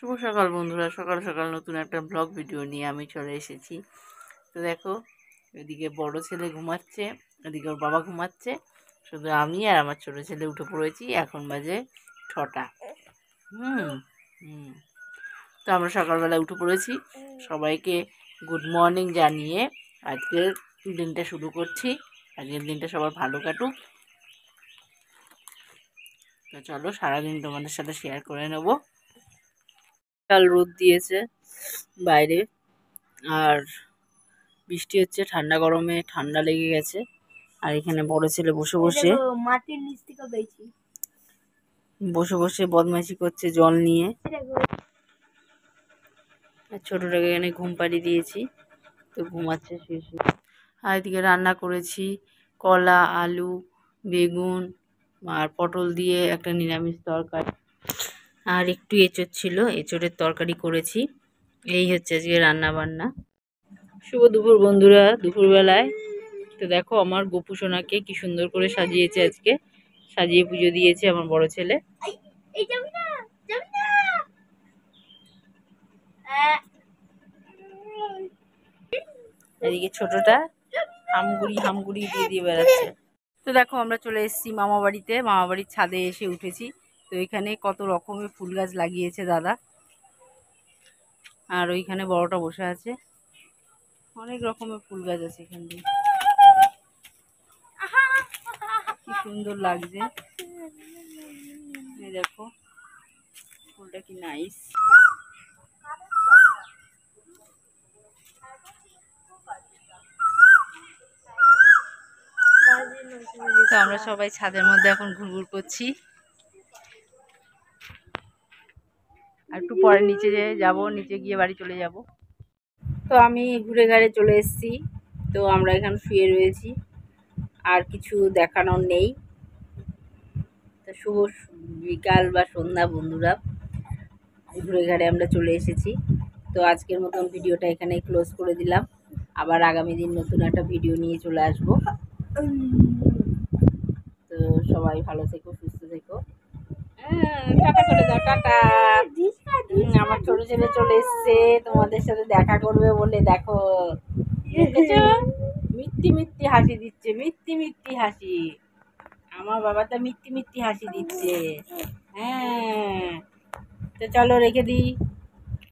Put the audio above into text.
শুভ সকাল বন্ধুরা, সকাল সকাল নতুন একটা ব্লগ ভিডিও নিয়ে আমি চলে এসেছি। তো দেখো, এদিকে বড় ছেলে ঘুমাচ্ছে, এদিকে ওর বাবা ঘুমাচ্ছে, শুধু আমি আর আমার ছোট ছেলে উঠে পড়েছি। এখন বাজে 6টা। হুম হুম তো আমরা সকালবেলা উঠে পড়েছি। সবাইকে গুড মর্নিং জানিয়ে আজকের দিনটা শুরু করছি। আজকের দিনটা সবার ভালো কাটুক। তো চলো সারাদিন তোমাদের সাথে শেয়ার করে নেব। কাল রোদ দিয়েছে বাইরে, আর বৃষ্টি হচ্ছে, ঠান্ডা গরমে ঠান্ডা লেগে গেছে। আর এখানে বড় ছেলে বসে বসে মাটির নিচ থেকে পেয়েছি বসে বসে বদমাইশি করছে জল নিয়ে। আর ছোটটাকে এখানে ঘুম পাড়িয়ে দিয়েছি, তো ঘুমাচ্ছে শুয়ে শুয়ে। আর এদিকে রান্না করেছি কলা, আলু, বেগুন আর পটল দিয়ে একটা নিরামিষ তরকারি, আর একটু এঁচোড় ছিল, এঁচোড়ের তরকারি করেছি। এই হচ্ছে আজকে রান্না বান্না। শুভ দুপুর বন্ধুরা, দুপুরবেলায় তো দেখো আমার গোপু সোনাকে কি সুন্দর করে সাজিয়েছে, আজকে সাজিয়ে পুজো দিয়েছে আমার বড় ছেলে। এদিকে ছোটটা হামগুড়ি হামগুড়ি দিয়ে দিয়ে বেড়াচ্ছে। তো দেখো আমরা চলে এসেছি মামা বাড়িতে, মামা বাড়ির ছাদে এসে উঠেছি। তো এখানে কত রকমের ফুল গাছ লাগিয়েছে দাদা, আর ওইখানে বড়টা বসে আছে। অনেক রকমের ফুল গাছ আছে এখান দিয়ে, কি সুন্দর লাগছে। এই দেখো ফুলটা কি নাইস। তো আমরা সবাই ছাদের মধ্যে এখন ঘুরঘুর করছি। আর একটু পরে নিচে যাব, নিচে গিয়ে বাড়ি চলে যাব। তো আমি ঘুরে ঘাড়ে চলে এসেছি। তো আমরা এখানে শুয়ে রয়েছি, আর কিছু দেখানোর নেই। তো শুভ বিকাল বা সন্ধ্যা বন্ধুরা, ঘুরে ঘাড়ে আমরা চলে এসেছি। তো আজকের মতন ভিডিওটা এখানেই ক্লোজ করে দিলাম। আবার আগামী দিন নতুন একটা ভিডিও নিয়ে চলে আসবো। তো সবাই ভালো থেকো, সুস্থ থেকো। টাটা করে দাও, টাটা। আমার ছোট ছেলে চলে এসছে তোমাদের সাথে দেখা করবে বলে। দেখো দেখেছো, মিথ্যি মিথ্যি হাসি দিচ্ছে, মিথ্যি মিথ্যি হাসি। আমার বাবাটা মিথ্যি মিথ্যি হাসি দিচ্ছে। হ্যাঁ, তো চলো রেখে দিই।